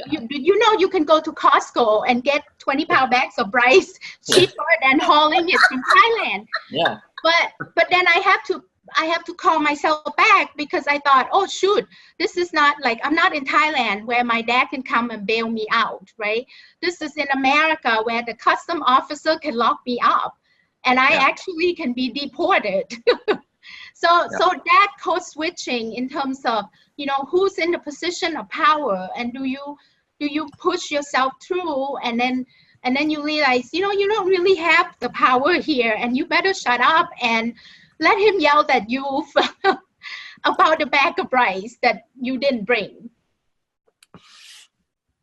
[SPEAKER 5] you can go to Costco and get 20-pound bags of rice cheaper than hauling it from Thailand.
[SPEAKER 2] Yeah.
[SPEAKER 5] But then I have to call myself back because I thought, oh shoot, this is not like, I'm not in Thailand where my dad can come and bail me out, right? This is in America where the custom officer can lock me up and I actually can be deported. So that code switching in terms of, who's in the position of power and do you push yourself through and then you realize, you don't really have the power here and you better shut up and let him yell at you about the bag of rice that you didn't bring.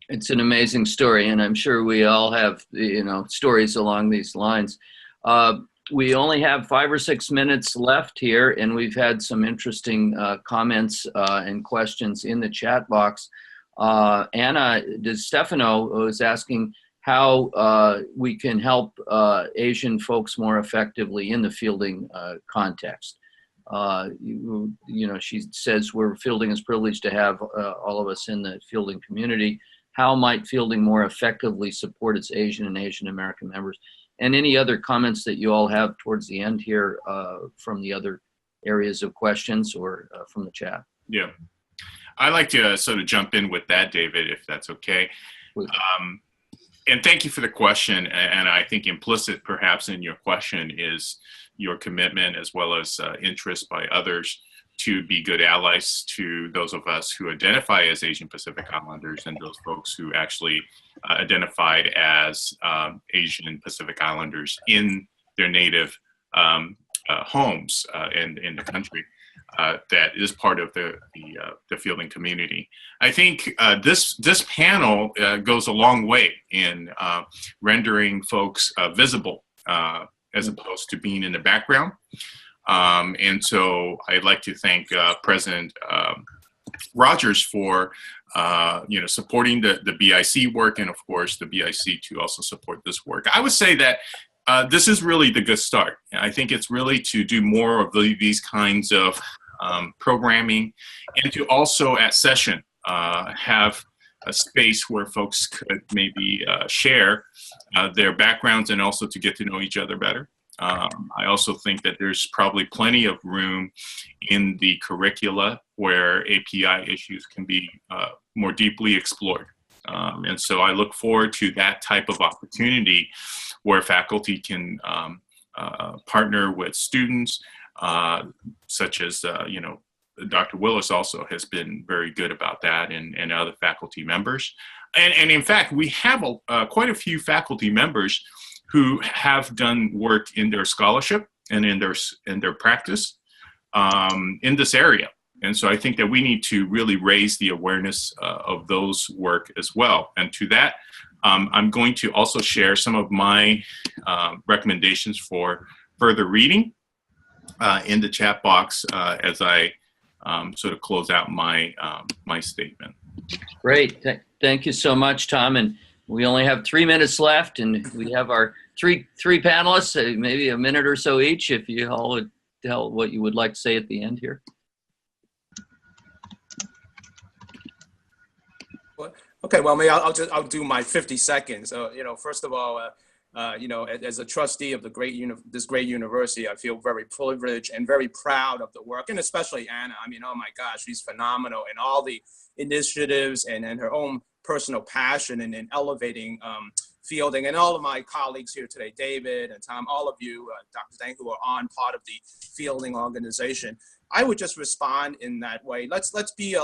[SPEAKER 2] It's an amazing story, and I'm sure we all have, stories along these lines. We only have 5 or 6 minutes left here, and we've had some interesting comments and questions in the chat box. Anna De Stefano was asking how we can help Asian folks more effectively in the fielding context. She says fielding is privileged to have all of us in the fielding community. How might fielding more effectively support its Asian and Asian American members? And any other comments that you all have towards the end here from the other areas of questions or from the chat?
[SPEAKER 6] Yeah, I'd like to sort of jump in with that, David, if that's okay. And thank you for the question. And I think implicit perhaps in your question is your commitment as well as interest by others to be good allies to those of us who identify as Asian Pacific Islanders and those folks who actually identified as Asian Pacific Islanders in their native homes in the country. That is part of the fielding community. I think this panel goes a long way in rendering folks visible as opposed to being in the background. And so I'd like to thank President Rogers for supporting the BIC work, and of course the BIC to also support this work. I would say that this is really the good start. I think it's really to do more of these kinds of programming, and to also at session have a space where folks could maybe share their backgrounds and also to get to know each other better. I also think that there's probably plenty of room in the curricula where API issues can be more deeply explored. And so I look forward to that type of opportunity where faculty can partner with students, such as, you know, Dr. Willis also has been very good about that, and other faculty members. And in fact, we have quite a few faculty members who have done work in their scholarship and in their practice in this area. And so I think that we need to really raise the awareness of those work as well. And to that, I'm going to also share some of my recommendations for further reading in the chat box as I sort of close out my my statement.
[SPEAKER 2] Great. Thank you so much, Tom. And we only have 3 minutes left, and we have our three panelists, maybe a minute or so each, if you all would tell what you would like to say at the end here.
[SPEAKER 3] Okay, well, maybe I'll do my 50 seconds. You know, first of all, you know, as a trustee of this great university, I feel very privileged and very proud of the work, and especially Anna. I mean, oh my gosh, she's phenomenal in all the initiatives and her own personal passion in elevating fielding, and all of my colleagues here today, David and Tom, all of you, Dr. Dang, who are on part of the fielding organization. I would just respond in that way. Let's be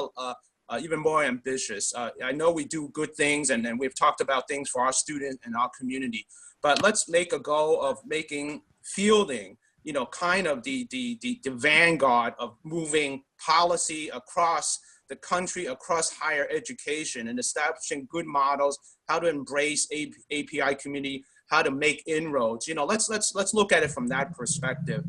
[SPEAKER 3] even more ambitious. I know we do good things, and we've talked about things for our students and our community, but let's make a goal of making fielding, you know, kind of the vanguard of moving policy across the country, across higher education, and establishing good models, how to embrace API community, how to make inroads. You know, let's look at it from that perspective,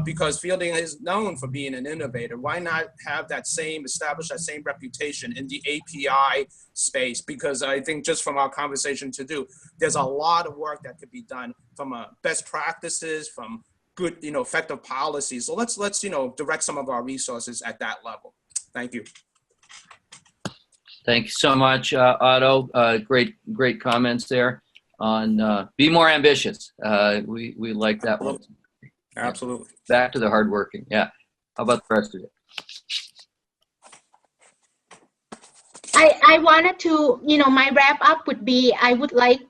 [SPEAKER 3] because fielding is known for being an innovator. Why not have establish that same reputation in the API space? Because I think just from our conversation there's a lot of work that could be done from best practices, from good, you know, effective policies. So let's you know, direct some of our resources at that level. Thank you.
[SPEAKER 2] Thank you so much, Otto. Great comments there on be more ambitious. We like that one.
[SPEAKER 3] Absolutely.
[SPEAKER 2] Back to the hardworking. Yeah. How about the rest of it?
[SPEAKER 5] I wanted to, you know, my wrap up would be, I would like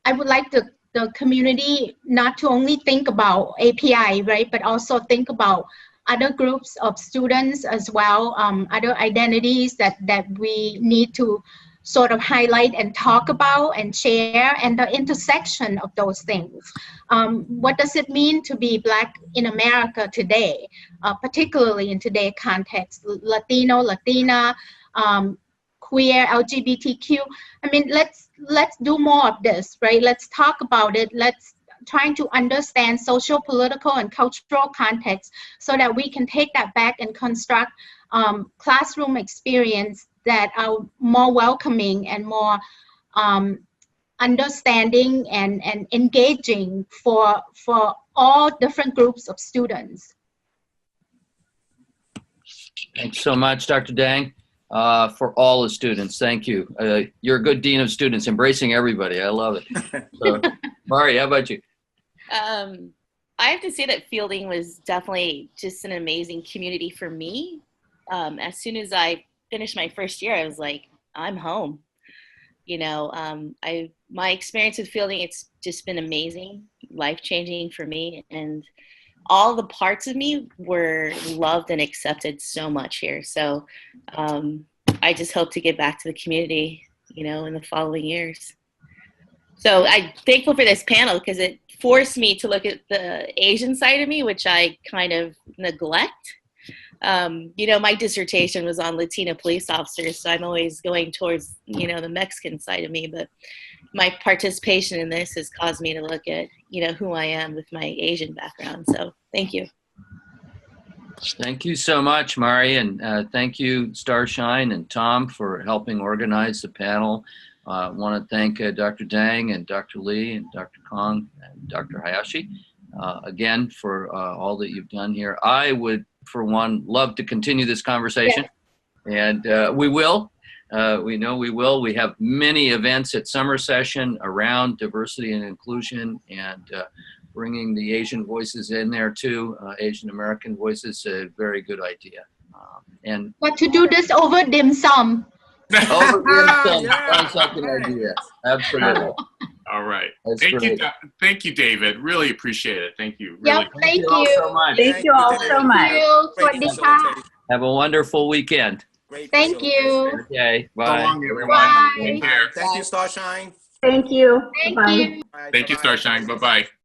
[SPEAKER 5] the community not to only think about API, right, but also think about other groups of students as well, other identities that we need to sort of highlight and talk about and share, and the intersection of those things. What does it mean to be Black in America today, particularly in today's context, Latino, Latina, queer, LGBTQ? I mean, let's do more of this, right? Let's talk about it. Let's trying to understand social, political, and cultural context so that we can take that back and construct classroom experience that are more welcoming and more understanding and engaging for all different groups of students.
[SPEAKER 2] Thanks so much, Dr. Dang, for all the students. Thank you. You're a good dean of students, embracing everybody. I love it. So, Mari, how about you?
[SPEAKER 4] I have to say that fielding was definitely just an amazing community for me. As soon as I finished my first year, I was like, I'm home. You know, my experience with fielding, it's just been amazing, life-changing for me. And all the parts of me were loved and accepted so much here. So I just hope to get back to the community, you know, in the following years. So I'm thankful for this panel because it forced me to look at the Asian side of me, which I kind of neglect. You know, my dissertation was on Latino police officers, so I'm always going towards, you know, the Mexican side of me. But my participation in this has caused me to look at, you know, who I am with my Asian background. So thank you.
[SPEAKER 2] Thank you so much, Mari, and thank you, Starshine and Tom, for helping organize the panel. I want to thank Dr. Dang and Dr. Lee and Dr. Kahn and Dr. Hayashi again for all that you've done here. I would, for one, love to continue this conversation, and we will. We know we will. We have many events at summer session around diversity and inclusion, and bringing the Asian voices in there too. Asian American voices, a very good idea. And
[SPEAKER 5] But to do this over dim sum.
[SPEAKER 2] over
[SPEAKER 3] Yeah.
[SPEAKER 2] sounds like an idea. Absolutely.
[SPEAKER 6] All right.
[SPEAKER 2] That's
[SPEAKER 6] Thank
[SPEAKER 2] great.
[SPEAKER 6] you. Thank you, David. Really appreciate it. Thank you.
[SPEAKER 5] Yep,
[SPEAKER 6] Really.
[SPEAKER 5] thank
[SPEAKER 2] all
[SPEAKER 5] you.
[SPEAKER 2] so much.
[SPEAKER 1] Thank you all so much.
[SPEAKER 3] Great
[SPEAKER 5] สวัสดีค่ะ
[SPEAKER 3] facilitation.
[SPEAKER 2] Have a wonderful weekend.
[SPEAKER 3] Great
[SPEAKER 5] Thank you.
[SPEAKER 3] facilitation.
[SPEAKER 2] Okay.
[SPEAKER 6] So
[SPEAKER 2] Bye.
[SPEAKER 6] long, everyone.
[SPEAKER 5] Bye.
[SPEAKER 6] Take care.
[SPEAKER 3] Thank you, Starshine.
[SPEAKER 1] Thank you.
[SPEAKER 5] Thank
[SPEAKER 1] Bye.
[SPEAKER 5] you.
[SPEAKER 3] Bye.
[SPEAKER 6] Thank you,
[SPEAKER 3] Bye-bye.
[SPEAKER 6] Starshine. Bye-bye.